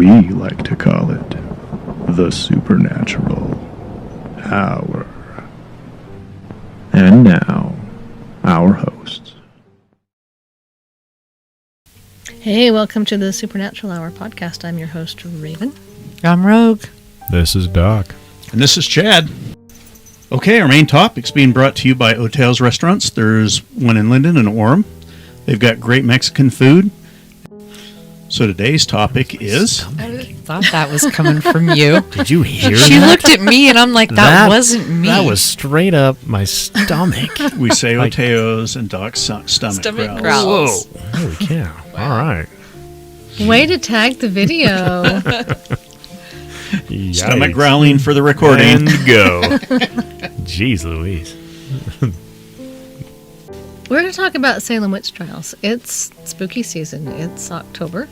We like to call it the Supernatural Hour. And now, our hosts. Hey, welcome to the Supernatural Hour podcast. I'm your host, Ravyn. I'm Rogue. This is Doc. And this is Chad. Okay, our main topic's being brought to you by Otel's Restaurants. There's one in Linden and Orem. They've got great Mexican food. So today's topic is... I thought that was coming from you. Did you hear She that? looked at me and I'm like, that wasn't me. That was straight up my stomach. We say Oteos and Doc's stomach growls. growls. Whoa. Holy cow. All right. Way to tag the video. Stomach growling for the recording. And go. Jeez Louise. We're going to talk about Salem Witch Trials. It's spooky season. It's October.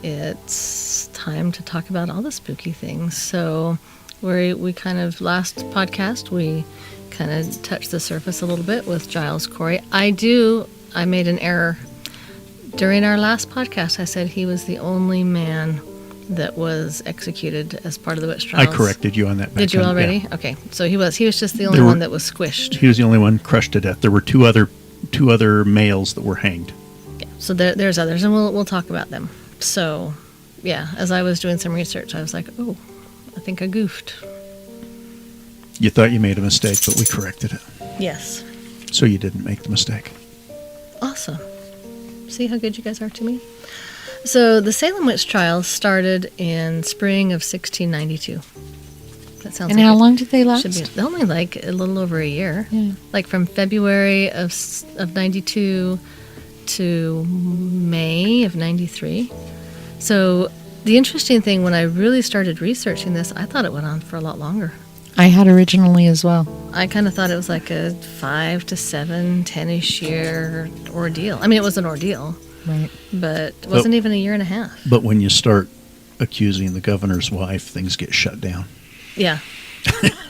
It's time to talk about all the spooky things. So we kind of, last podcast, we kind of touched the surface a little bit with Giles Corey. I made an error. During our last podcast, I said he was the only man that was executed as part of the witch trials. I corrected you on that. Did you already? Yeah. Okay. So he was just the only one that was squished. He was the only one crushed to death. There were two other males that were hanged. Yeah. So there's others, and we'll talk about them. So, yeah, as I was doing some research, I was like, oh, I think I goofed. You thought you made a mistake, but we corrected it. Yes. So you didn't make the mistake. Awesome. See how good you guys are to me? So the Salem Witch Trials started in spring of 1692. That sounds. And how long did they last? Should be only like a little over a year. Yeah. Like from February of 92 to May of 93. So the interesting thing, when I really started researching this, I thought it went on for a lot longer. I had originally as well. I kind of thought it was like a 5 to 7, 10-ish year ordeal. I mean, it was an ordeal. Right. But it wasn't even a year and a half. But when you start accusing the governor's wife, things get shut down. Yeah.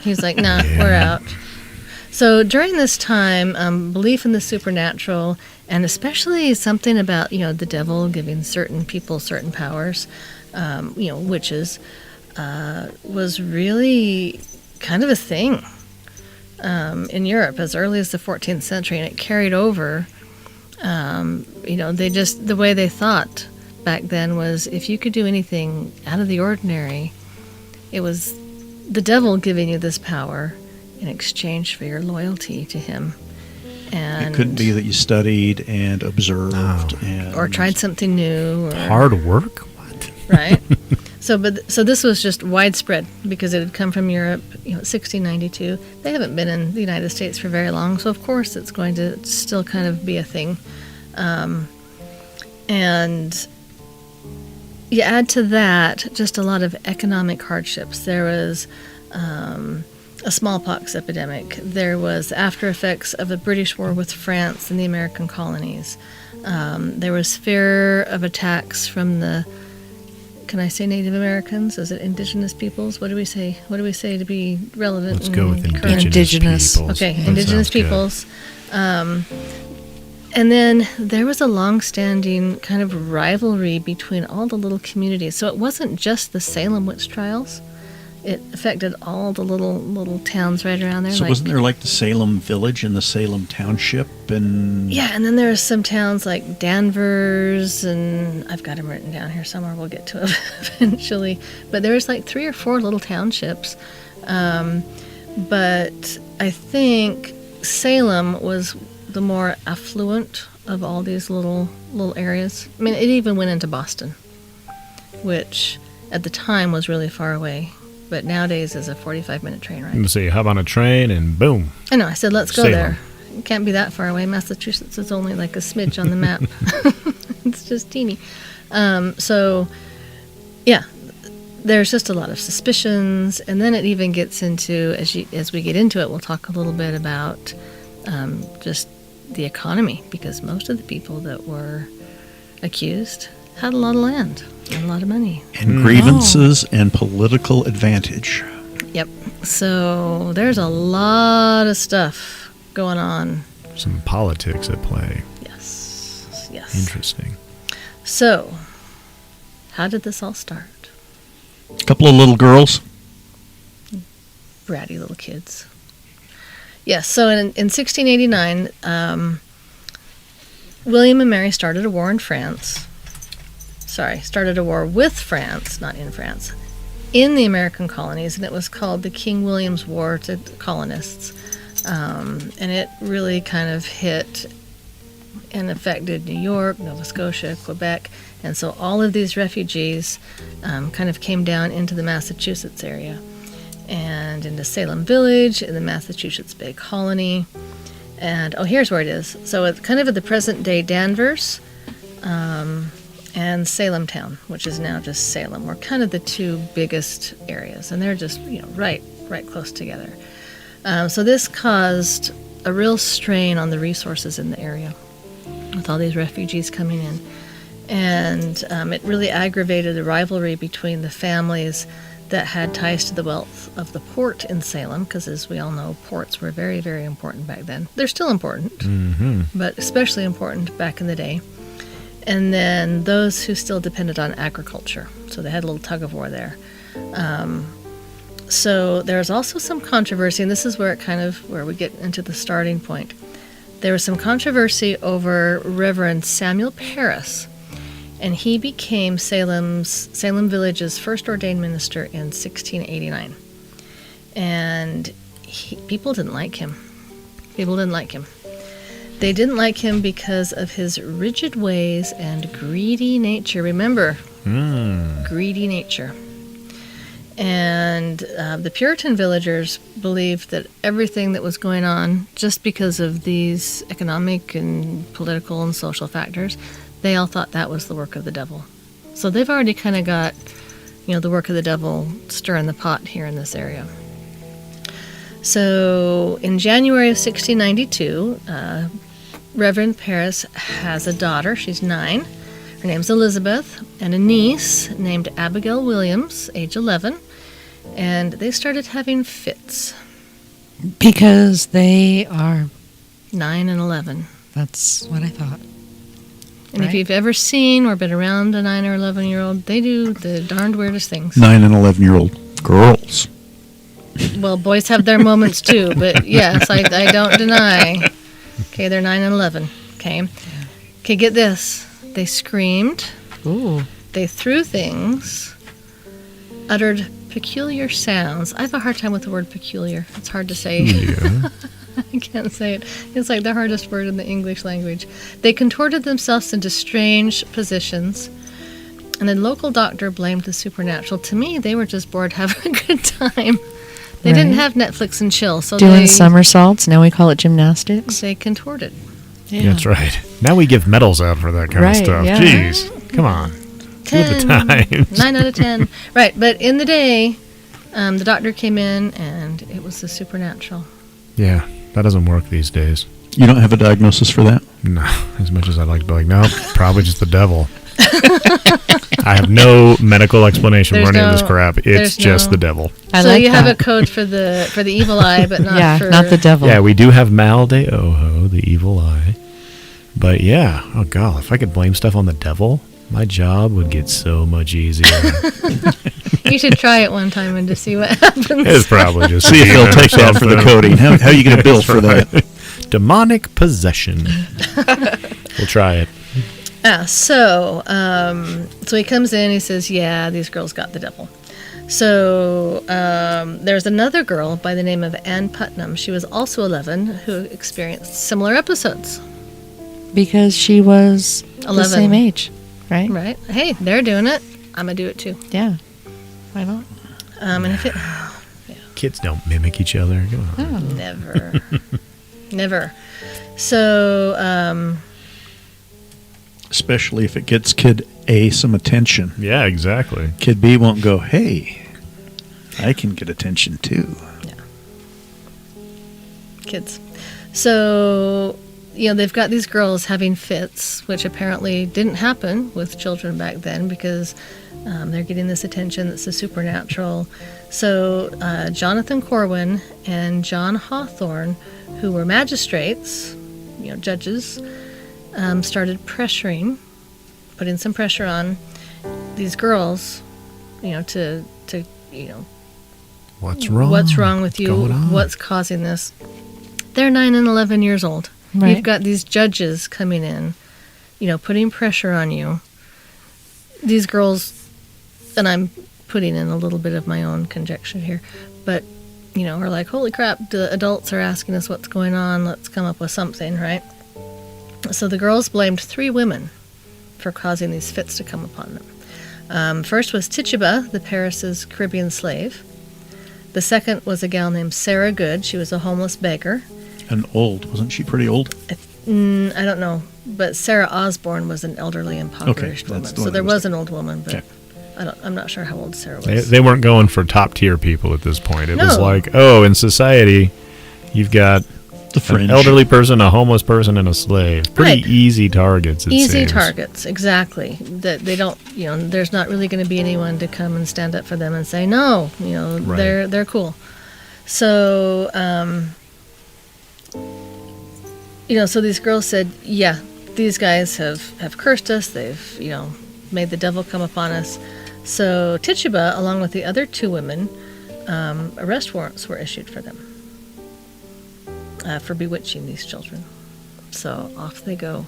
He's like, nah, we're out. So during this time, belief in the supernatural, and especially something about, the devil giving certain people certain powers, witches, was really kind of a thing in Europe as early as the 14th century, and it carried over. The way they thought back then was if you could do anything out of the ordinary, it was the devil giving you this power in exchange for your loyalty to him. And it couldn't be that you studied and observed or tried something new. Or, hard work? What? Right? So this was just widespread because it had come from Europe, 1692. They haven't been in the United States for very long, so of course it's going to still kind of be a thing. And you add to that just a lot of economic hardships. There was a smallpox epidemic. There was after effects of the British war with France and the American colonies. There was fear of attacks from the, can I say Native Americans? Is it indigenous peoples? What do we say? What do we say to be relevant? Let's go with current? indigenous peoples. Okay, That indigenous sounds good. peoples. And then there was a long-standing kind of rivalry between all the little communities. So it wasn't just the Salem Witch Trials. It affected all the little towns right around there. So wasn't there like the Salem Village and the Salem Township? Yeah, and then there's some towns like Danvers, and I've got them written down here somewhere. We'll get to it eventually. But there was like 3 or 4 little townships. But I think Salem was the more affluent of all these little areas. I mean, it even went into Boston, which at the time was really far away, but nowadays is a 45-minute train ride. So you hop on a train and boom. I know, I said, let's go Salem. there. It can't be that far away. Massachusetts is only like a smidge on the map. It's just teeny. There's just a lot of suspicions, and then it even gets into, as we get into it, we'll talk a little bit about just the economy, because most of the people that were accused had a lot of land and a lot of money. And grievances and political advantage. Yep. So there's a lot of stuff going on. Some politics at play. Yes. Interesting. So, how did this all start? A couple of little girls. Bratty little kids. Yes, so in 1689, William and Mary started a war in France. Started a war with France, not in France, in the American colonies, and it was called the King William's War to the Colonists. And it really kind of hit and affected New York, Nova Scotia, Quebec, and so all of these refugees kind of came down into the Massachusetts area and into Salem Village in the Massachusetts Bay Colony. And, here's where it is. So it's kind of at the present day Danvers and Salem Town, which is now just Salem, were kind of the two biggest areas. And they're just, right close together. So this caused a real strain on the resources in the area with all these refugees coming in. And it really aggravated the rivalry between the families that had ties to the wealth of the port in Salem, because as we all know, ports were very, very important back then. They're still important, but especially important back in the day. And then those who still depended on agriculture. So they had a little tug of war there. So there's also some controversy, and this is where where we get into the starting point. There was some controversy over Reverend Samuel Parris, and he became Salem Village's first ordained minister in 1689. And people didn't like him. They didn't like him because of his rigid ways and greedy nature. Remember, greedy nature. And the Puritan villagers believed that everything that was going on, just because of these economic and political and social factors, they all thought that was the work of the devil. So they've already kind of got, the work of the devil stirring the pot here in this area. So in January of 1692, Reverend Parris has a daughter. She's 9. Her name's Elizabeth, and a niece named Abigail Williams, age 11. And they started having fits. Because they are... 9 and 11. That's what I thought. And if you've ever seen or been around a 9 or 11-year-old, they do the darned weirdest things. 9 and 11-year-old girls. Well, boys have their moments too, but yes, I don't deny. Okay, they're 9 and 11. Okay. Okay, get this. They screamed. Ooh. They threw things. Uttered peculiar sounds. I have a hard time with the word peculiar. It's hard to say. Yeah. I can't say it. It's like the hardest word in the English language. They contorted themselves into strange positions, and the local doctor blamed the supernatural. To me, they were just bored having a good time. They didn't have Netflix and chill, so doing somersaults. Now we call it gymnastics. They contorted. Yeah. That's right. Now we give medals out for that kind of stuff. Yeah. Jeez, come on. 10, 9 out of 10. Right, but in the day, the doctor came in, and it was the supernatural. Yeah, that doesn't work these days. You don't have a diagnosis for that? No, as much as I'd like to be like, no, probably just the devil. I have no medical explanation for any of this crap. It's just the devil. So you have a code for the evil eye, but not for... not the devil. Yeah, we do have Mal de Ojo, the evil eye. But yeah, oh god, if I could blame stuff on the devil, my job would get so much easier. You should try it one time and just see what happens. It's probably just see if they'll take that for the coding. How are you going to bill for that? Demonic possession. We'll try it. So he comes in, he says, yeah, these girls got the devil. So there's another girl by the name of Ann Putnam. She was also 11 who experienced similar episodes. Because she was 11. The same age, right? Right. Hey, they're doing it. I'm going to do it too. Yeah. Why not? And if it... Kids don't mimic each other. Come on. Oh. Never. Never. So... especially if it gets kid A some attention. Yeah, exactly. Kid B won't go, hey, I can get attention too. Yeah. Kids. So, they've got these girls having fits, which apparently didn't happen with children back then because they're getting this attention that's the supernatural. So, Jonathan Corwin and John Hawthorne, who were magistrates, judges, started putting some pressure on these girls, to to, you know, What's wrong? what's wrong with you? Going on? What's causing this? They're 9 and 11 years old. Right. You've got these judges coming in, you know, putting pressure on you. These girls, and I'm putting in a little bit of my own conjecture here, but, you know, are like, holy crap, the adults are asking us what's going on. Let's come up with something, right? So the girls blamed 3 women for causing these fits to come upon them. First was Tituba, the Paris's Caribbean slave. The second was a gal named Sarah Good. She was a homeless beggar. And old. Wasn't she pretty old? I don't know, but Sarah Osborne was an elderly, impoverished Okay, that's woman. the one So I there was was an old woman, but Okay. I'm not sure how old Sarah was. They weren't going for top tier people at this point. It was No. like, oh, in society, you've got The fringe. an elderly person, a homeless person, and a slave. Pretty Right. easy targets. It Easy seems. targets, exactly. That they don't, you know, there's not really going to be anyone to come and stand up for them and say no. You know, Right. they're cool. So, you know, so these girls said, yeah, these guys have cursed us. They've, you know, made the devil come upon us. So Tituba, along with the other 2 women, arrest warrants were issued for them for bewitching these children. So off they go.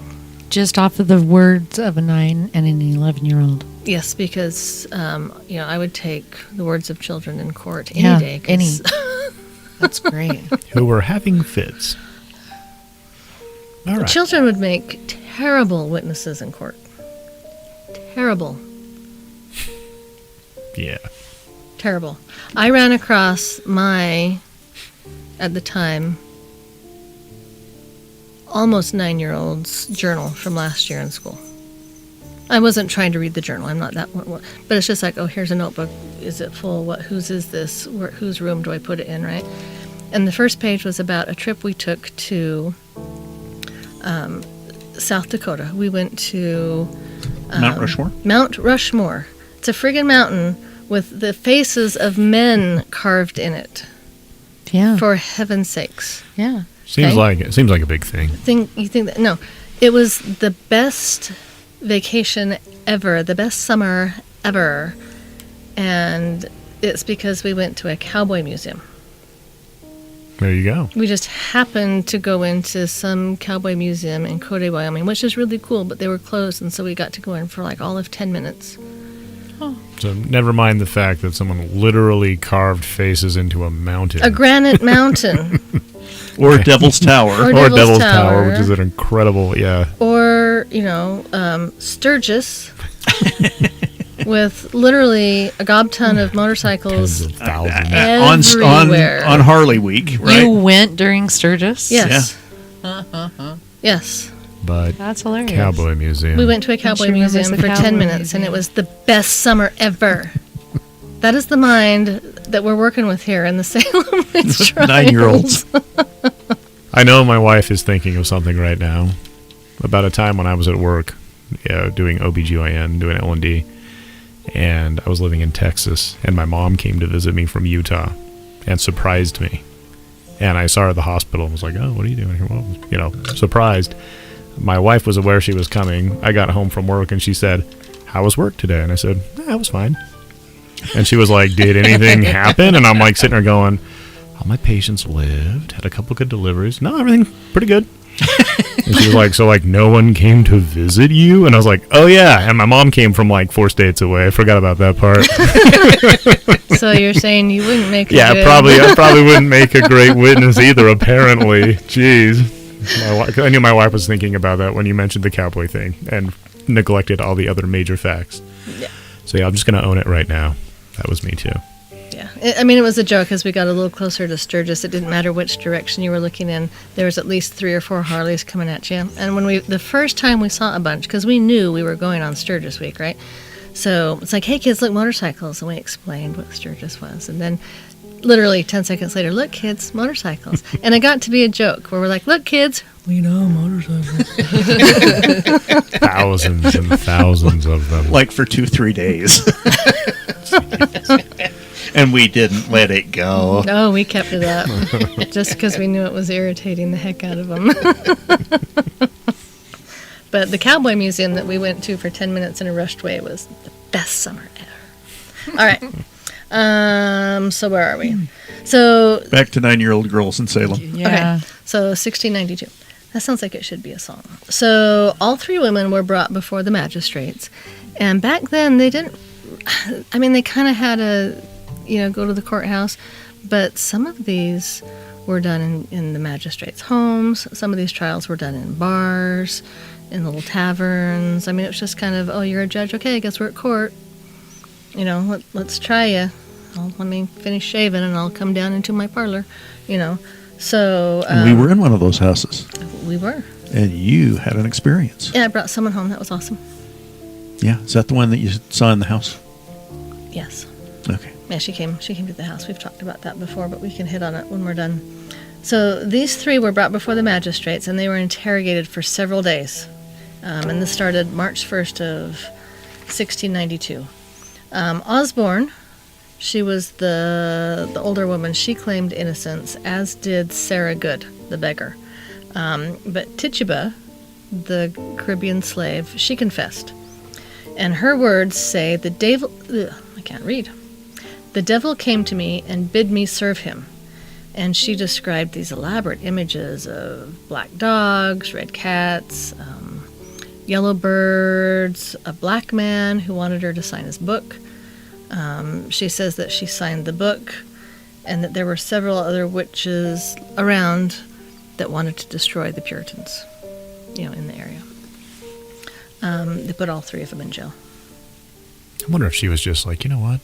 Just off of the words of a 9 and an 11-year-old. Yes, because you know, I would take the words of children in court any Yeah, day. 'Cause any. That's great. Who were having fits. All right. children would make terrible witnesses in court. Terrible, Yeah. terrible. I ran across at the time, almost 9-year-old's journal from last year in school. I wasn't trying to read the journal. I'm not that one. But it's just like, oh, here's a notebook. Is it full? Whose is this? Whose room do I put it in, right? And the first page was about a trip we took to South Dakota. We went to Mount Rushmore? Mount Rushmore. It's a friggin' mountain with the faces of men carved in it. Yeah. For heaven's sakes. Yeah. Seems Okay. like a big thing. You think that? No. It was the best vacation ever, the best summer ever. And it's because we went to a cowboy museum. There you go. We just happened to go into some cowboy museum in Cody, Wyoming, which is really cool, but they were closed, and so we got to go in for like all of 10 minutes. So never mind the fact that someone literally carved faces into a mountain. A granite mountain. Or Devil's Tower. Or Or Devil's Devil's Tower. Tower, which is an incredible, yeah. Or, you know, Sturgis with literally a gob ton of Tens motorcycles. of thousands. Everywhere. on Harley Week, right? You went during Sturgis? Yes. Yes. But That's hilarious. Cowboy Museum. We went to a she cowboy remembers museum the for cowboy 10 minutes, and museum. it was the best summer ever. That is the mind that we're working with here in the Salem Witch Trials. 9-year-olds. I know my wife is thinking of something right now about a time when I was at work, doing OBGYN, doing L&D, and I was living in Texas, and my mom came to visit me from Utah and surprised me. And I saw her at the hospital and was like, oh, what are you doing here? Well, you know, surprised. My wife was aware she was coming. I got home from work and she said, how was work today? And I said, it was fine. And she was like, did anything happen? And I'm like sitting there going, all my patients lived, had a couple good deliveries. No, everything pretty good. And she was like, so like no one came to visit you? And I was like, oh yeah. And my mom came from like 4 states away. I forgot about that part. So you're saying you wouldn't make a Yeah, good... I probably wouldn't make a great witness either, apparently. Jeez. I knew my wife was thinking about that when you mentioned the cowboy thing and neglected all the other major facts. Yeah. So yeah, I'm just going to own it right now. That was me too. Yeah. I mean, it was a joke as we got a little closer to Sturgis. It didn't matter which direction you were looking in. There was at least 3 or 4 Harleys coming at you. And when the first time we saw a bunch, because we knew we were going on Sturgis Week, right? So it's like, hey kids, look, motorcycles. And we explained what Sturgis was. And then literally 10 seconds later, look kids, motorcycles. And it got to be a joke where we're like, look kids, we know motorcycles. Thousands and thousands of them. Like for 2-3 days. And we didn't let it go. No, we kept it up just because we knew it was irritating the heck out of them. But the Cowboy Museum that we went to for 10 minutes in a rushed way was the best summer ever. All right. So where are we? So Back to 9-year-old girls in Salem. Yeah. okay, so 1692. That sounds like it should be a song. So all 3 women were brought before the magistrates, and back then they didn't. I mean, they kind of had to, go to the courthouse, but some of these were done in the magistrates' homes. Some of these trials were done in bars, in little taverns. I mean, it was just kind of, oh, you're a judge. Okay, I guess we're at court. Let's try you. Let me finish shaving, and I'll come down into my parlor. So And we were in one of those houses, we were. and you had an experience. Yeah, I brought someone home. That was awesome. Yeah, is that the one that you saw in the house? Yes. Okay. Yeah, she came to the house. We've talked about that before, but we can hit on it when we're done. So these 3 were brought before the magistrates, and they were interrogated for several days. And this started March 1st of 1692. Osborne, she was the older woman. She claimed innocence, as did Sarah Good, the beggar. But Tituba, the Caribbean slave, she confessed. And her words say, I can't read. The devil came to me and bid me serve him. And she described these elaborate images of black dogs, red cats, yellow birds, a black man who wanted her to sign his book. She says that she signed the book, and that there were several other witches around that wanted to destroy the Puritans, in the area. They put all 3 of them in jail. I wonder if she was just like, you know what?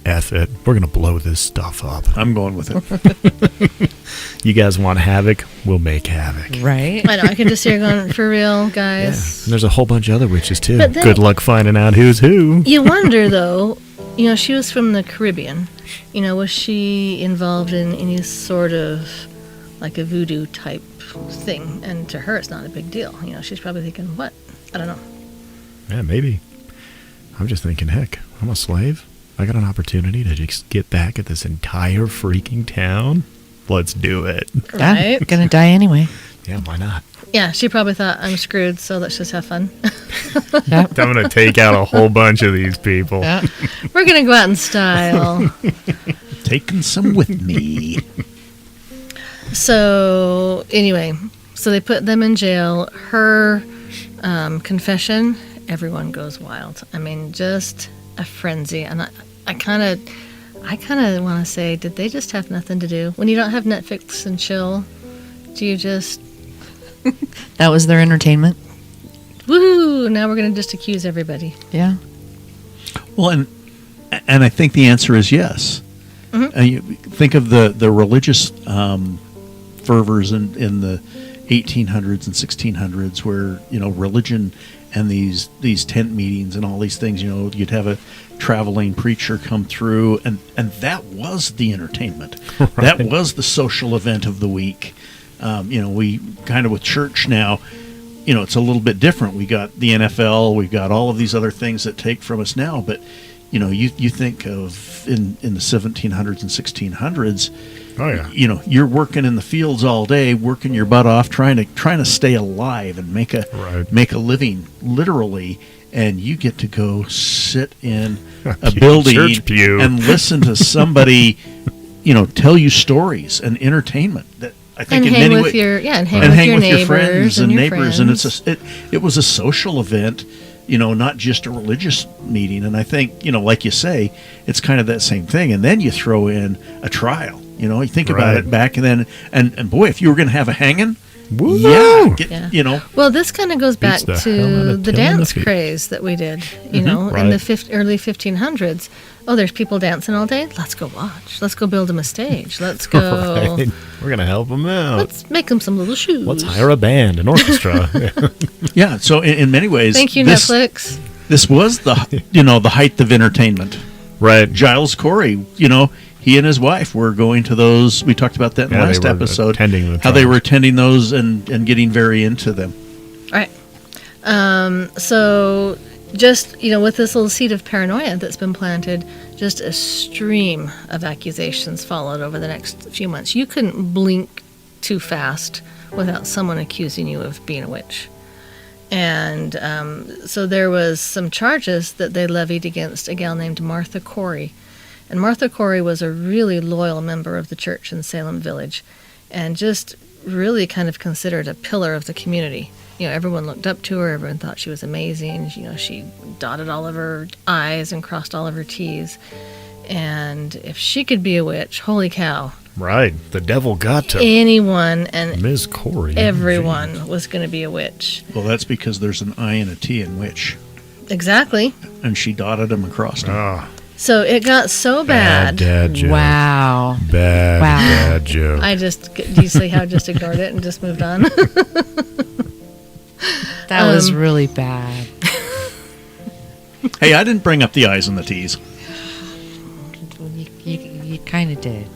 F it. We're going to blow this stuff up. I'm going with it. You guys want havoc? We'll make havoc. Right. I know, I can just see her going, for real, Yeah. guys. And there's a whole bunch of other witches, too. But then- Good luck finding out who's who. You wonder, though, she was from the Caribbean. Was she involved in any sort of, like a voodoo type thing? And to her, it's not a big deal. She's probably thinking, what? I don't know. Yeah, maybe. I'm just thinking, heck, I'm a slave. I got an opportunity to just get back at this entire freaking town. Let's do it. Right? I'm gonna die anyway. Yeah, why not? Yeah, she probably thought, I'm screwed, so let's just have fun. Yep. I'm going to take out a whole bunch of these people. Yep. We're going to go out in style. Taking some with me. So, anyway, so they put them in jail. Her confession, everyone goes wild. I mean, just a frenzy. And I kind of want to say, did they just have nothing to do? When you don't have Netflix and chill, do you just, That was their entertainment. woohoo, now we're going to just accuse everybody? Yeah. Well, and I think the answer is yes. You think of the religious fervors in the 1800s and 1600s, where religion and these tent meetings and all these things. You'd have a traveling preacher come through, and that was the entertainment. Right. That was the social event of the week. We kind of with church now. It's a little bit different. We got the NFL, we've got all of these other things that take from us now. But you think of in the 1700s and 1600s. Oh, yeah. You're working in the fields all day, working your butt off, trying to stay alive and make a living, literally. And you get to go sit in a building Church pew. and listen to somebody, tell you stories and entertainment that. I think And in hang many with ways, your, yeah, and hang and with hang your with neighbors your friends and and your neighbors, friends. and it was a social event, not just a religious meeting. And I think like you say, it's kind of that same thing. And then you throw in a trial. You think about Right. it back, and then and boy, if you were going to have a hanging, Woo! Yeah. Well, this kind of goes back Beats the hell out to of the killing the dance feet. craze that we did, in Right. the early 1500s. Oh, there's people dancing all day. Let's go watch. Let's go build them a stage. Let's go. Right. We're going to help them out. Let's make them some little shoes. Let's hire a band, an orchestra. yeah. So in many ways, Thank you, this, Netflix. This was the height of entertainment. Right. Giles Corey, he and his wife were going to those. We talked about that in the Yeah, they last were episode. attending the how they trials. were attending those and getting very into them. All right. So just, with this little seed of paranoia that's been planted, just a stream of accusations followed over the next few months. You couldn't blink too fast without someone accusing you of being a witch. And so there was some charges that they levied against a gal named Martha Corey. And Martha Corey was a really loyal member of the church in Salem Village, and just really kind of considered a pillar of the community. You know, everyone looked up to her. Everyone thought she was amazing. You know, she dotted all of her I's and crossed all of her T's. And if she could be a witch, holy cow. Right. The devil got to Anyone and Ms. Corey. everyone was going to be a witch. Well, that's because there's an I and a T in witch. Exactly. And she dotted them across them. Ah, So it got so bad bad. dad joke. Wow. Bad Wow. dad joke. Do you see how I just ignored it and just moved on? That was really bad. Hey, I didn't bring up the I's and the T's. You kind of did.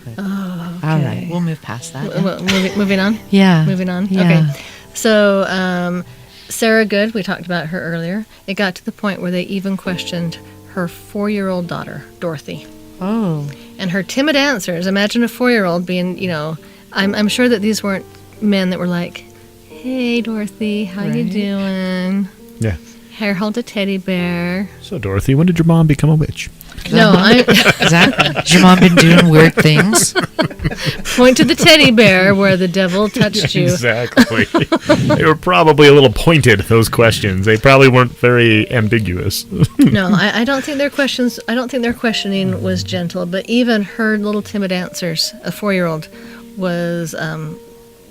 But, Oh, all right, we'll move past that. Moving on? Yeah. Moving on? Yeah. Okay. So, Sarah Good, we talked about her earlier. It got to the point where they even questioned her 4-year-old daughter, Dorothy. Oh. And her timid answers. Imagine a 4-year-old being, you know, I'm sure that these weren't men that were like, "Hey, Dorothy, how you Right. doing? Yeah. Here, hold a teddy bear." So, Dorothy, when did your mom become a witch? No, I Exactly. Has your mom been doing weird things? point to the teddy bear where the devil touched you. Exactly. They were probably a little pointed, those questions. They probably weren't very ambiguous. No, I don't think their questions. I don't think their questioning was gentle. But even her little timid answers, a 4-year-old, was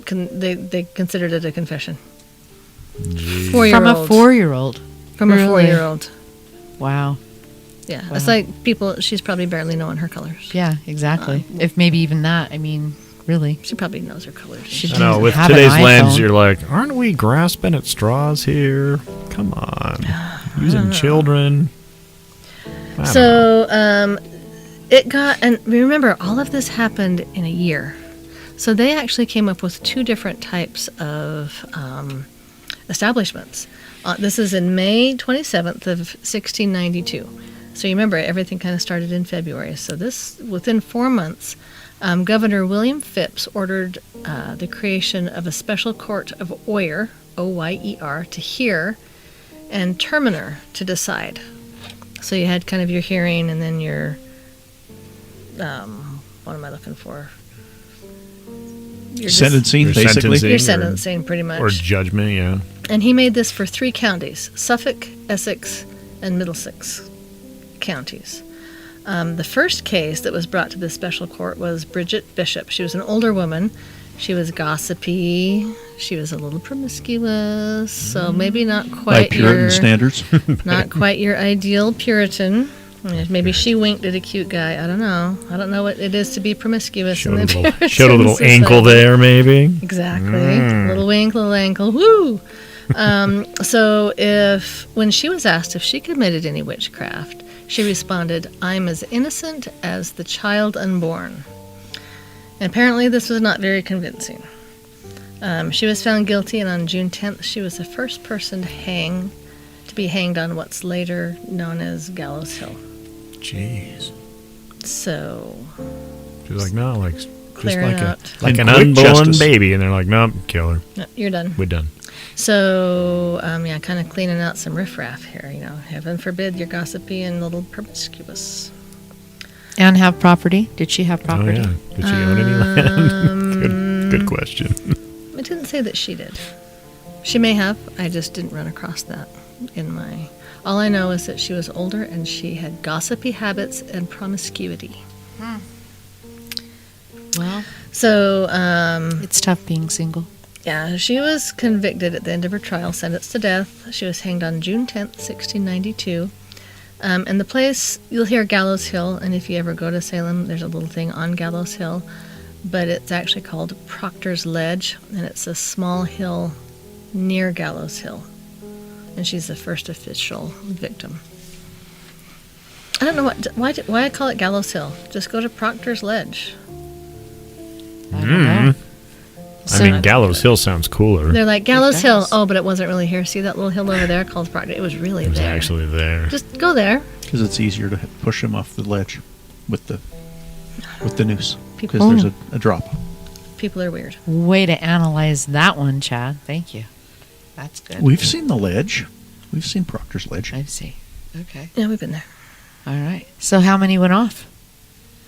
they considered it a confession. 4-year-old From a 4-year-old. From a Really? 4-year-old. Wow. Yeah, Wow. it's like people. She's probably barely knowing her colors. Yeah, exactly. If maybe even that, I mean, really. She probably knows her colors. She I know, doesn't with have an today's lens, iPhone. you're like, aren't we grasping at straws here? Come on. Using children. I don't know. So it got, and remember, all of this happened in a year. So they actually came up with 2 different types of establishments. This is in May 27th of 1692. So you remember, everything kind of started in February. So this, within 4 months, Governor William Phipps ordered the creation of a special court of oyer, O-Y-E-R, to hear, and terminer to decide. So you had kind of your hearing and then your, what am I looking for? Your Sentencing, Your basically. sentencing. Your or- sentencing, pretty much. Or judgment, yeah. And he made this for 3 counties, Suffolk, Essex, and Middlesex counties. The first case that was brought to the special court was Bridget Bishop. She was an older woman. She was gossipy. She was a little promiscuous, so maybe not By quite Puritan standards. not quite your ideal Puritan. Maybe she winked at a cute guy. I don't know. I don't know what it is to be promiscuous. Showed in a the little, Puritan showed a little ankle society. there, maybe. Exactly. Little wink, little ankle. Woo! So when she was asked if she committed any witchcraft, she responded, "I'm as innocent as the child unborn." And apparently this was not very convincing. She was found guilty, and on June 10th, she was the first person to be hanged on what's later known as Gallows Hill. Jeez. So, She's like, no, like, just clearing like, out. like And an quick unborn justice. baby. And they're like, nope, kill her. No, you're done. We're done. So, yeah, kind of cleaning out some riffraff here, you know. Heaven forbid you're gossipy and a little promiscuous. And have property? Did she have property? Oh, yeah. Did she own any land? good question. It didn't say that she did. She may have. I just didn't run across that in my... All I know is that she was older and she had gossipy habits and promiscuity. Well, So, it's tough being single. yeah, she was convicted at the end of her trial, sentenced to death. She was hanged on June 10th, 1692. And the place, you'll hear Gallows Hill, and if you ever go to Salem, there's a little thing on Gallows Hill, but it's actually called Proctor's Ledge, and it's a small hill near Gallows Hill. And she's the first official victim. I don't know why I call it Gallows Hill. Just go to Proctor's Ledge. I don't know. I mean, Gallows Hill sounds cooler. They're like, Gallows Hill. does. Oh, but it wasn't really here. See that little hill over there called Proctor? It was really It was there. actually there. Just go there. Because it's easier to push him off the ledge with the noose. People- Because there's a drop. People are weird. Way to analyze that one, Chad. Thank you. That's good. We've seen the ledge. We've seen Proctor's Ledge. I see. Okay. Yeah, we've been there. All right. So how many went off?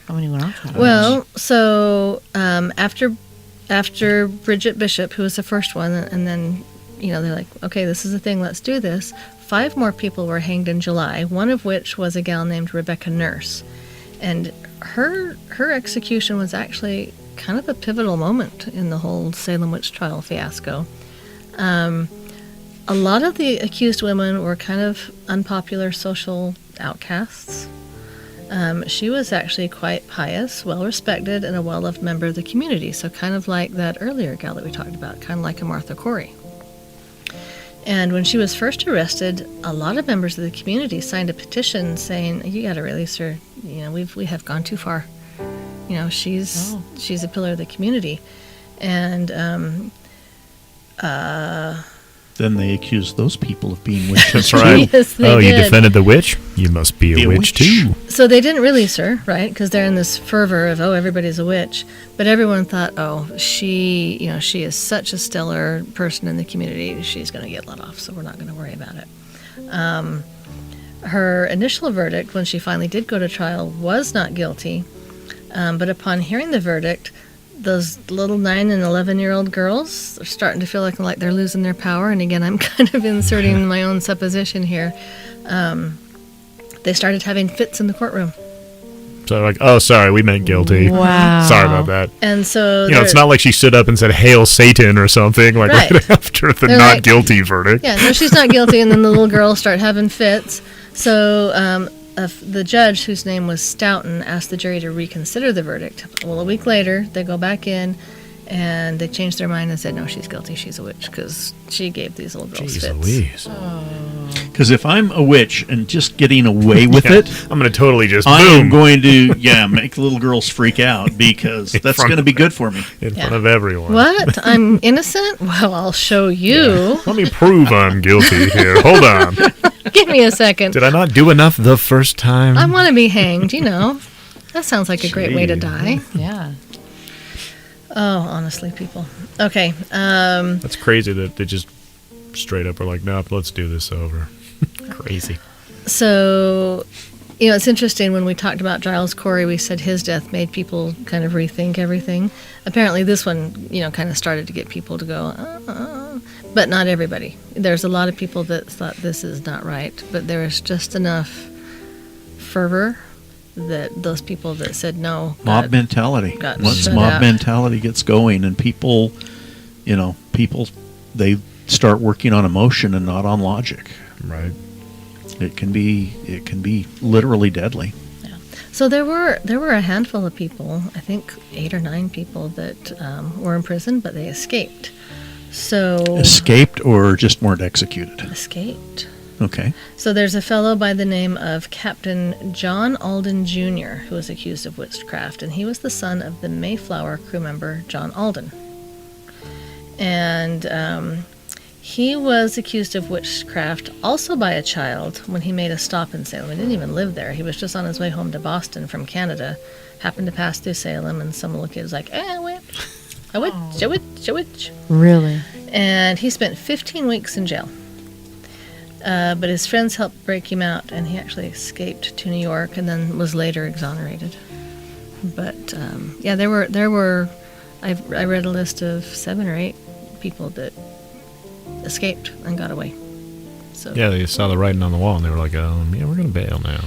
How many went off? Well, so after Bridget Bishop, who was the first one, and then, they're like, okay, this is a thing, let's do this. 5 more people were hanged in July, one of which was a gal named Rebecca Nurse. And her execution was actually kind of a pivotal moment in the whole Salem Witch Trial fiasco. A lot of the accused women were kind of unpopular social outcasts. She was actually quite pious, well-respected, and a well-loved member of the community, so kind of like that earlier gal that we talked about, kind of like a Martha Corey. And when she was first arrested, a lot of members of the community signed a petition saying, you got to release her. We have gone too far. She's a pillar of the community. And then they accused those people of being witches. That's right. Yes, they you did. defended the witch? You must be a witch too. So they didn't release her, right? Because they're in this fervor of, everybody's a witch. But everyone thought, she is such a stellar person in the community. She's going to get let off, so we're not going to worry about it. Her initial verdict, when she finally did go to trial, was not guilty. But upon hearing the verdict, those little 9 and 11-year-old girls are starting to feel like they're losing their power. And again, I'm kind of inserting my own supposition here. They started having fits in the courtroom. So like, oh, sorry, we meant guilty. Wow. Sorry about that. And so it's not like she stood up and said, "Hail Satan" or something right after the They're not like, guilty verdict. Yeah, no, she's not guilty. And then the little girls start having fits. So the judge, whose name was Stoughton, asked the jury to reconsider the verdict. Well, a week later, they go back in, and they changed their mind and said, no, she's guilty, she's a witch, because she gave these little girls Jeez fits. Louise. Because if I'm a witch and just getting away with it, I'm going to totally just I am boom going to make the little girls freak out, because that's going to be good for me. in front of everyone. What? I'm innocent? Well, I'll show you. Let me prove I'm guilty here. Hold on. Give me a second. Did I not do enough the first time? I want to be hanged, That sounds like a great way to Jeez. die. Yeah. Oh, honestly, people. Okay. That's crazy that they just straight up are like, nope, let's do this over. Crazy. So, it's interesting. When we talked about Giles Corey, we said his death made people kind of rethink everything. Apparently, this one, kind of started to get people to go, but not everybody. There's a lot of people that thought this is not right, but there was just enough fervor that those people that said no. Mob mentality. Once shut mob out. mentality gets going, and people, they start working on emotion and not on logic. Right. It can be literally deadly. So there were a handful of people, I think 8 or 9 people that were in prison, but they escaped. So Escaped or just weren't executed? escaped. Okay. So there's a fellow by the name of Captain John Alden Jr. who was accused of witchcraft, and he was the son of the Mayflower crew member John Alden. And he was accused of witchcraft also by a child when he made a stop in Salem. He didn't even live there. He was just on his way home to Boston from Canada, happened to pass through Salem, and some little kid was like, witch, a witch, a witch, a witch. Really? And he spent 15 weeks in jail. But his friends helped break him out, and he actually escaped to New York and then was later exonerated. But there were. I read a list of 7 or 8 people that escaped and got away. So Yeah, they saw the writing on the wall, and they were like, we're going to bail now.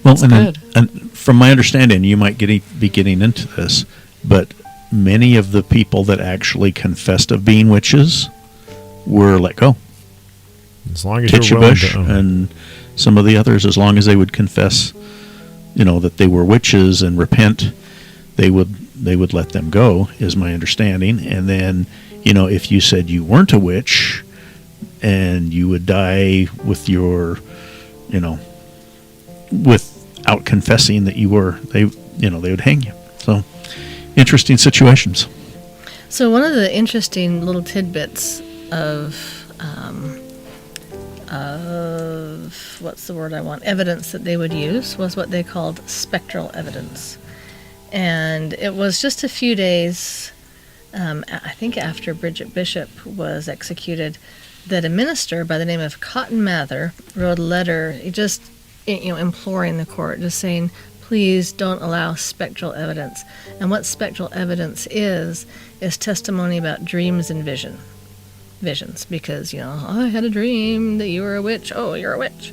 Well, That's and, good. and from my understanding, you might be getting into this, but many of the people that actually confessed of being witches were let go. As long as you're Titchy willing Bush to. and some of the others, as long as they would confess, that they were witches and repent, they would let them go, is my understanding. And then, if you said you weren't a witch and you would die with your, without confessing that you were, they would hang you. So, interesting situations. So one of the interesting little tidbits of what's the word I want? Evidence that they would use was what they called spectral evidence. And it was just a few days, I think after Bridget Bishop was executed, that a minister by the name of Cotton Mather wrote a letter. He just imploring the court, just saying, please don't allow spectral evidence. And what spectral evidence is testimony about dreams and visions, because, I had a dream that you were a witch. Oh, you're a witch.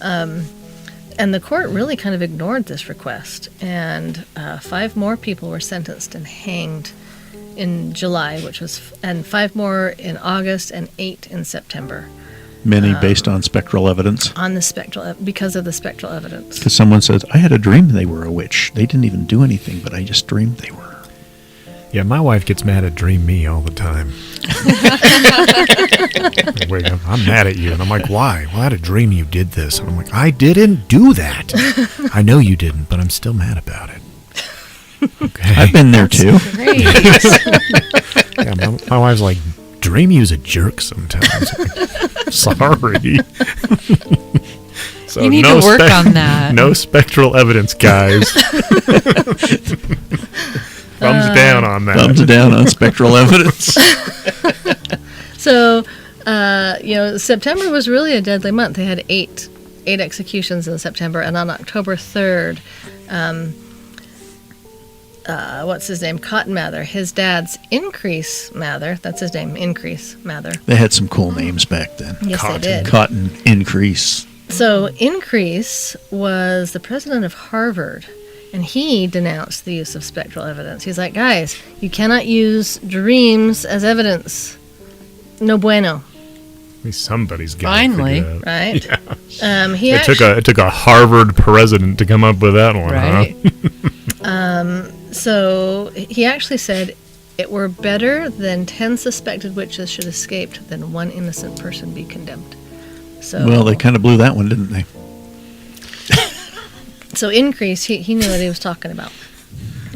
And the court really kind of ignored this request, and 5 more people were sentenced and hanged in July, and 5 more in August and 8 in September. Many based on spectral evidence. Because of the spectral evidence. Because someone says, I had a dream they were a witch. They didn't even do anything, but I just dreamed they were. Yeah, my wife gets mad at Dream Me all the time. I'm mad at you. And I'm like, why? Well, I had a dream you did this. And I'm like, I didn't do that. I know you didn't, but I'm still mad about it. Okay. I've been there too. Great. Yeah, my wife's like, Dream You's a jerk sometimes. Sorry. So You need to work on that. No spectral evidence, guys. Thumbs down on that. Thumbs down on spectral evidence. So, September was really a deadly month. They had eight executions in September, and on October 3rd, what's his name? Cotton Mather. His dad's Increase Mather. That's his name, Increase Mather. They had some cool names back then. Yes, they did. Cotton Increase. So Increase was the president of Harvard, and he denounced the use of spectral evidence. He's like, guys, you cannot use dreams as evidence. No bueno. At least somebody's got Finally. Right? Yeah. It took a Harvard president to come up with that one, Right. huh? So he actually said, it were better than 10 suspected witches should escape than one innocent person be condemned. So, Well, they kind of blew that one, didn't they? So Increase, he knew what he was talking about.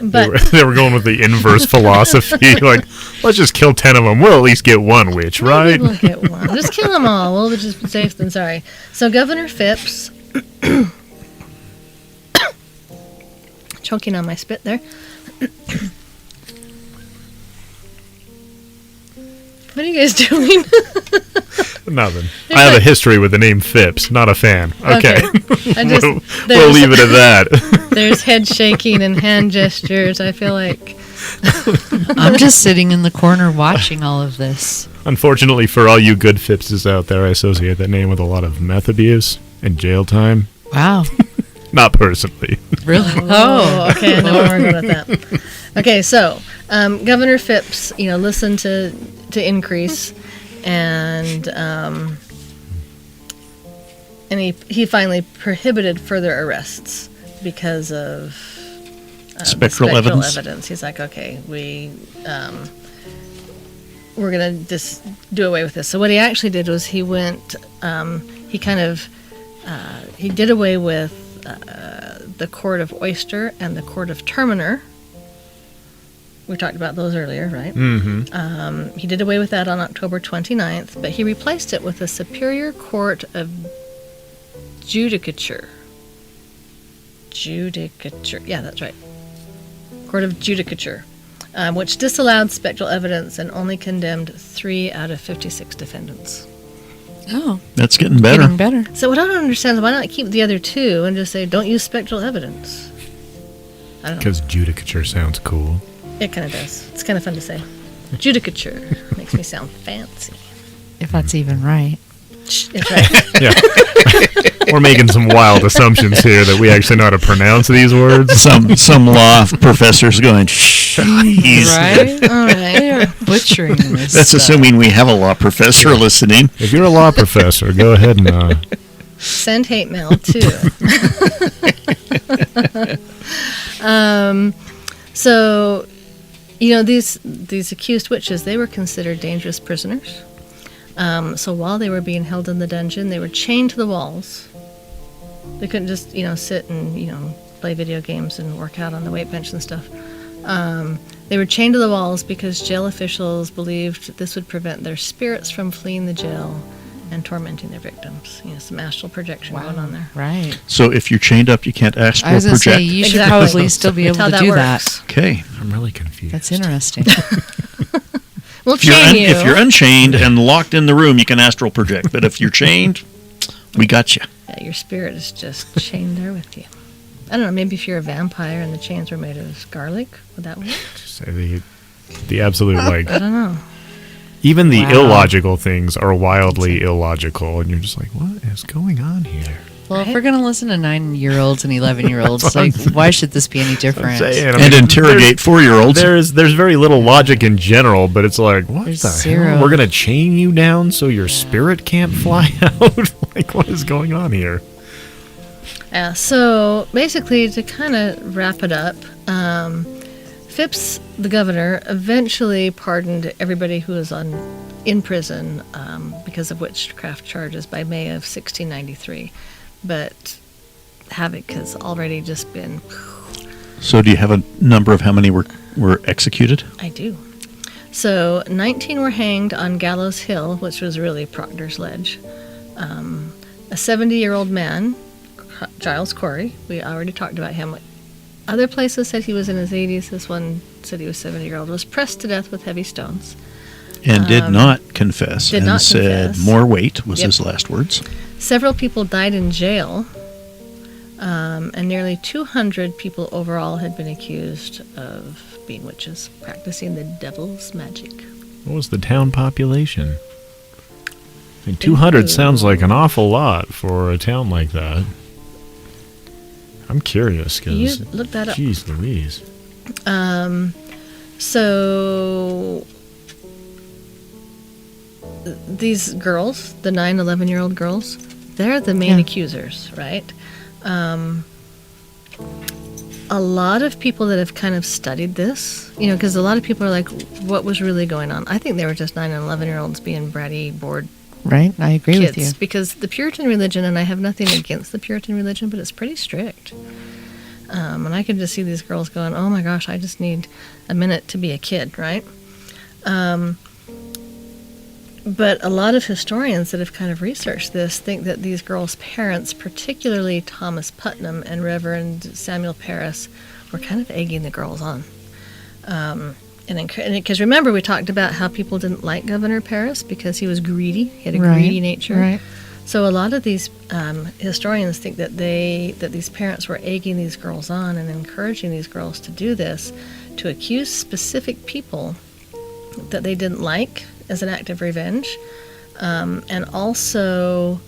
But They were going with the inverse philosophy. Like, let's just kill 10 of them. We'll at least get one witch, right? We'll get one. Just kill them all. We'll just be safe than sorry. So Governor Phipps, choking on my spit there. What are you guys doing? Nothing. I have a history with the name Phipps. Not a fan. Okay. We'll leave it at that. There's head shaking and hand gestures. I feel like I'm just sitting in the corner watching all of this. Unfortunately for all you good Phippses out there, I associate that name with a lot of meth abuse and jail time. Wow. Not personally. Really? Oh, okay. I know where we're going with that. Okay, so Governor Phipps, listened to Increase, and he finally prohibited further arrests because of Spectral evidence. He's like, okay, we're gonna just do away with this. So what he actually did was he went, he did away with the Court of Oyster and the Court of Terminer. We talked about those earlier, right? Mm-hmm. He did away with that on October 29th, but he replaced it with the Superior Court of Judicature. Yeah, that's right. Court of Judicature, which disallowed spectral evidence and only condemned 3 out of 56 defendants. Oh. That's getting better. Getting better. So what I don't understand is why not keep the other 2 and just say, don't use spectral evidence? I don't know. Because judicature sounds cool. It kind of does. It's kind of fun to say. Judicature makes me sound fancy. If that's even right. That's right. Yeah. We're making some wild assumptions here that we actually know how to pronounce these words. Some law professors going, shh. Right? All right. They are butchering this. That's stuff. assuming we have a law professor listening. If you're a law professor, go ahead and Send hate mail too. So, these accused witches, they were considered dangerous prisoners. So while they were being held in the dungeon, they were chained to the walls. They couldn't just, sit and, play video games and work out on the weight bench and stuff. They were chained to the walls because jail officials believed this would prevent their spirits from fleeing the jail and tormenting their victims. Some astral projection going on there. Right. So if you're chained up, you can't astral I was going to project. say, you should Exactly. probably still be That's able how to that do works. that. Okay. I'm really confused. That's interesting. We'll If you're, chain you. if you're unchained and locked in the room, you can astral project. But if you're chained, we got you. Yeah, your spirit is just chained there with you. I don't know, maybe if you're a vampire and the chains were made of garlic, would that work? Say the absolute, like, I don't know. even the Wow. illogical things are wildly illogical, and you're just like, what is going on here? Well, if we're going to listen to 9-year-olds and 11-year-olds, That's what like, I'm saying. why should this be any different? Saying, I And mean, interrogate 4-year-olds. There's very little logic in general, but it's like, what There's the zero. hell? We're gonna chain you down so your spirit can't fly out? Like, what is going on here? Yeah, so basically, to kind of wrap it up, Phipps, the governor, eventually pardoned everybody who was in prison because of witchcraft charges by May of 1693. But havoc has already just been... So do you have a number of how many were executed? I do. So 19 were hanged on Gallows Hill, which was really Proctor's Ledge. A 70-year-old man, Giles Corey, we already talked about him. Other places said he was in his 80s. This one said he was 70-year-old. Was pressed to death with heavy stones. And did not confess. did and not said confess. more weight was Yep. his last words. Several people died in jail, and nearly 200 people overall had been accused of being witches, practicing the devil's magic. What was the town population? I mean, 200 sounds like an awful lot for a town like that. I'm curious, You because, look that up. geez Louise. So these girls, the 9, 11-year-old girls, they're the main Yeah. accusers, right? A lot of people that have kind of studied this, because a lot of people are like, what was really going on? I think they were just 9 and 11-year-olds being bratty, bored Right? I agree kids. with you. Because the Puritan religion, and I have nothing against the Puritan religion, but it's pretty strict. And I could just see these girls going, oh my gosh, I just need a minute to be a kid, right? But a lot of historians that have kind of researched this think that these girls' parents, particularly Thomas Putnam and Reverend Samuel Parris, were kind of egging the girls on. Because remember, we talked about how people didn't like Governor Parris because he was greedy. He had a greedy nature. Right. So a lot of these historians think that these parents were egging these girls on and encouraging these girls to do this, to accuse specific people that they didn't like as an act of revenge, and also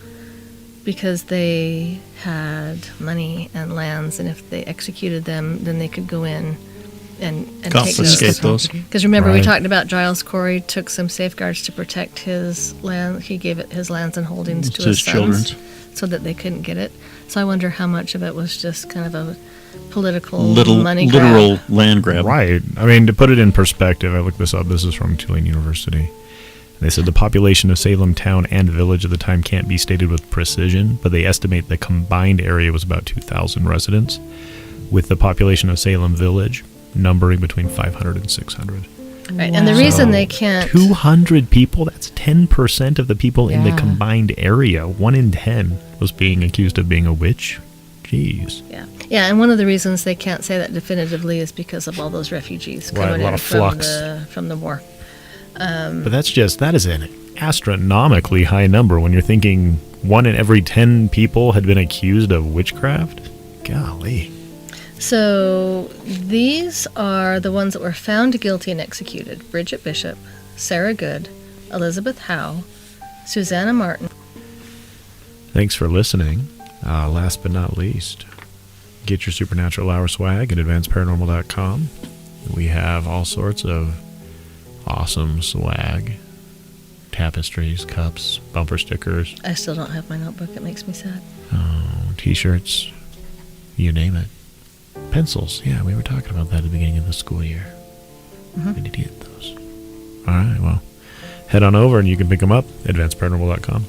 because they had money and lands, and if they executed them, then they could go in and Confiscate take those. Because remember, we Right. talked about Giles Corey took some safeguards to protect his land. He gave it his lands and holdings to his sons, children's. so that they couldn't get it. So I wonder how much of it was just kind of a political money literal grab. land grab. Right. I mean, to put it in perspective, I looked this up. This is from Tulane University. They said the population of Salem town and village at the time can't be stated with precision, but they estimate the combined area was about 2,000 residents, with the population of Salem village numbering between 500 and 600. Right, and the reason So, they can't 200 people, that's 10% of the people in the Yeah. combined area. 1 in 10 was being accused of being a witch. Jeez. Yeah, and one of the reasons they can't say that definitively is because of all those refugees Right, coming a lot in of flux. from the war. But that is an astronomically high number when you're thinking 1 in every 10 people had been accused of witchcraft. Golly. So these are the ones that were found guilty and executed: Bridget Bishop, Sarah Good, Elizabeth Howe, Susanna Martin. Thanks for listening. Last but not least, get your Supernatural Hour swag at advancedparanormal.com. We have all sorts of awesome swag. Tapestries, cups, bumper stickers, I still don't have my notebook. It makes me sad. t-shirts, you name it. Pencils, yeah, we were talking about that at the beginning of the school year. We need to get those. All right, well, head on over and you can pick them up at advancedparanormal.com.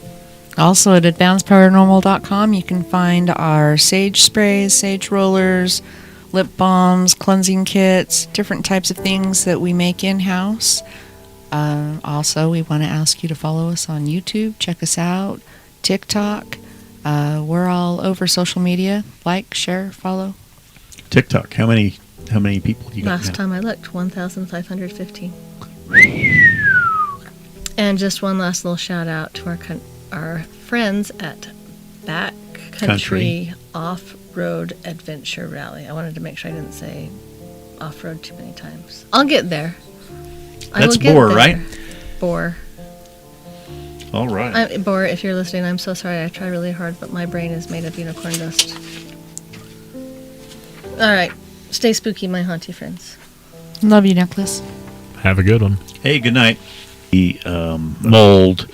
Also at advancedparanormal.com, you can find our sage sprays, sage rollers, lip balms, cleansing kits, different types of things that we make in-house. Also, we want to ask you to follow us on YouTube, check us out, TikTok. We're all over social media. Like, share, follow. TikTok. How many people you got Last now? time I looked, 1,515. And just one last little shout out to our friends at Country Off-Road Adventure Rally. I wanted to make sure I didn't say off-road too many times. I'll get there. That's Boar, right? Boar. All right. Boar, if you're listening, I'm so sorry. I try really hard, but my brain is made of unicorn dust. All right. Stay spooky, my haunty friends. Love you, Necklace. Have a good one. Hey, good night. The mold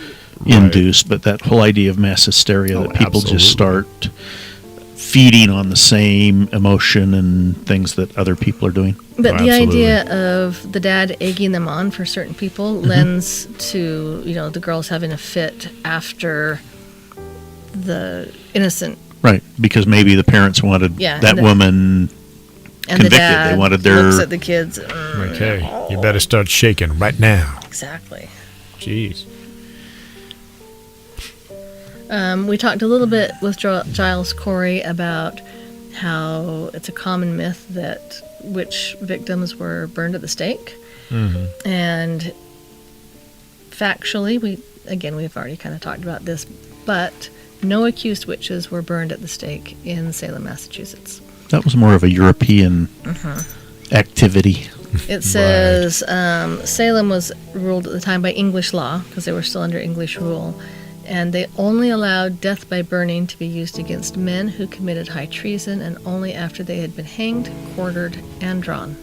induced, but that whole idea of mass hysteria that people just start feeding on the same emotion and things that other people are doing. But the idea of the dad egging them on for certain people lends to, the girls having a fit after the innocent. Right, because maybe the parents wanted that woman and convicted. The dad they wanted their looks at the kids. Okay, you better start shaking right now. Exactly. Jeez. We talked a little bit with Giles Corey about how it's a common myth that witch victims were burned at the stake. Mm-hmm. And factually, we've already kind of talked about this, but no accused witches were burned at the stake in Salem, Massachusetts. That was more of a European activity. It says Salem was ruled at the time by English law, because they were still under English rule, and they only allowed death by burning to be used against men who committed high treason, and only after they had been hanged, quartered, and drawn.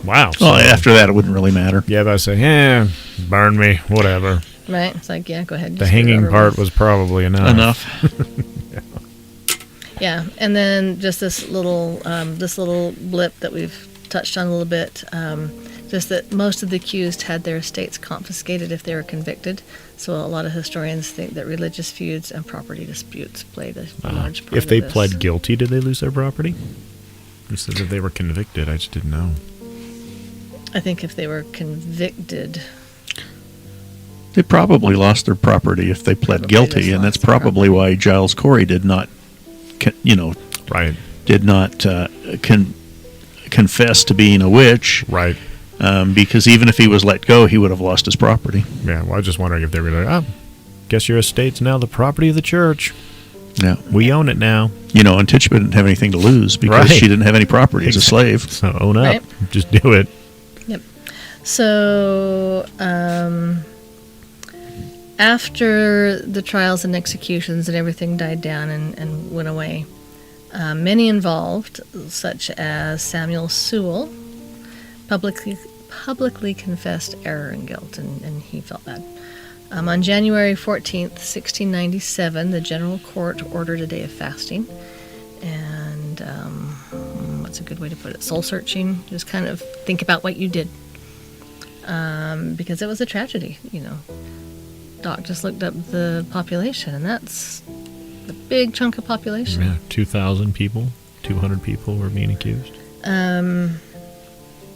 Wow. Well, after that, it wouldn't really matter. Yeah, but I say, burn me, whatever. Right? It's like, go ahead. The hanging part was probably enough. Yeah, and then just this little blip that we've touched on a little bit, just that most of the accused had their estates confiscated if they were convicted. So a lot of historians think that religious feuds and property disputes played a large part. If they pled guilty, did they lose their property? You said that they were convicted. I just didn't know. I think if they were convicted, they probably lost their property if they pled guilty, and that's probably why Giles Corey did not, confess to being a witch, right? Because even if he was let go, he would have lost his property. Yeah, well, I was just wondering if they were like, guess your estate's now the property of the church. Yeah, we own it now. And Tituba didn't have anything to lose because she didn't have any property as a slave. So own up, just do it. Yep. So after the trials and executions and everything died down and went away, many involved, such as Samuel Sewell, publicly confessed error and guilt, and he felt bad. On January 14th, 1697, the General Court ordered a day of fasting, and what's a good way to put it? Soul searching. Just kind of think about what you did, because it was a tragedy. Doc just looked up the population, and that's a big chunk of population. Yeah, 2,000 people, 200 people were being accused. In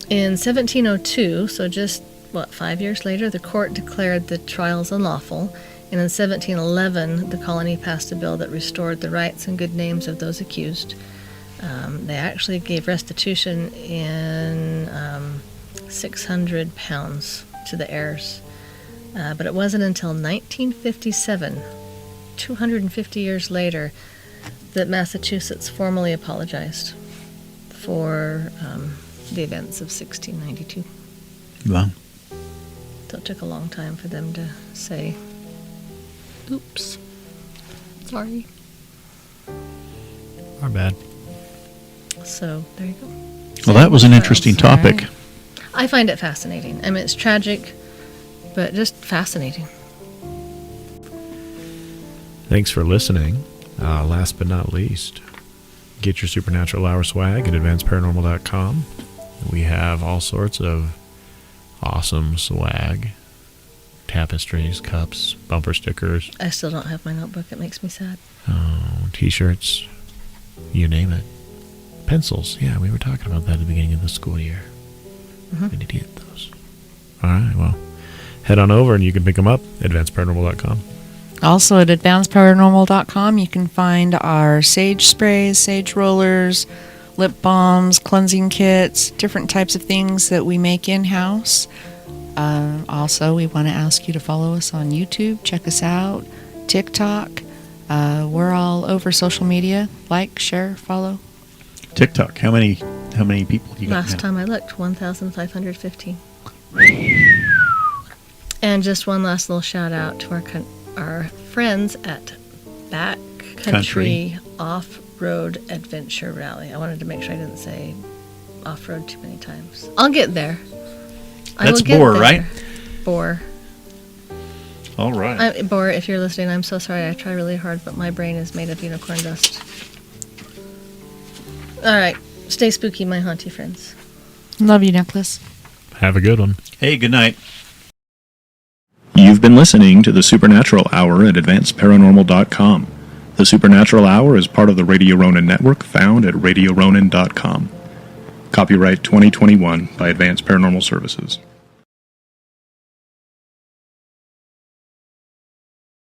1702, so just, 5 years later, the court declared the trials unlawful, and in 1711, the colony passed a bill that restored the rights and good names of those accused. They actually gave restitution in 600 pounds to the heirs. But it wasn't until 1957, 250 years later, that Massachusetts formally apologized for the events of 1692. Wow. So it took a long time for them to say, oops, sorry. Our bad. So there you go. Well, that was an interesting topic. Right. I find it fascinating. I mean, it's tragic, but just fascinating. Thanks for listening. Last but not least, get your Supernatural Hour swag at advancedparanormal.com. We have all sorts of awesome swag. Tapestries, cups, bumper stickers. I still don't have my notebook. It makes me sad. Oh, t-shirts. You name it. Pencils. Yeah, we were talking about that at the beginning of the school year. We need to get those. All right, well, head on over and you can pick them up at advancedparanormal.com. Also at advancedparanormal.com, you can find our sage sprays, sage rollers, lip balms, cleansing kits, different types of things that we make in-house. Also, we want to ask you to follow us on YouTube, check us out, TikTok. We're all over social media. Like, share, follow. TikTok. How many people you got Last now? time I looked, 1,515. And just one last little shout out to our friends at Backcountry Off-Road Adventure Rally. I wanted to make sure I didn't say off-road too many times. I'll get there. That's Boar, right? Boar. All right. Boar, if you're listening, I'm so sorry. I try really hard, but my brain is made of unicorn dust. All right. Stay spooky, my haunty friends. Love you, Necklace. Have a good one. Hey, good night. You've been listening to the Supernatural Hour at AdvancedParanormal.com. The Supernatural Hour is part of the Radio Ronin network found at RadioRonin.com. Copyright 2021 by Advanced Paranormal Services.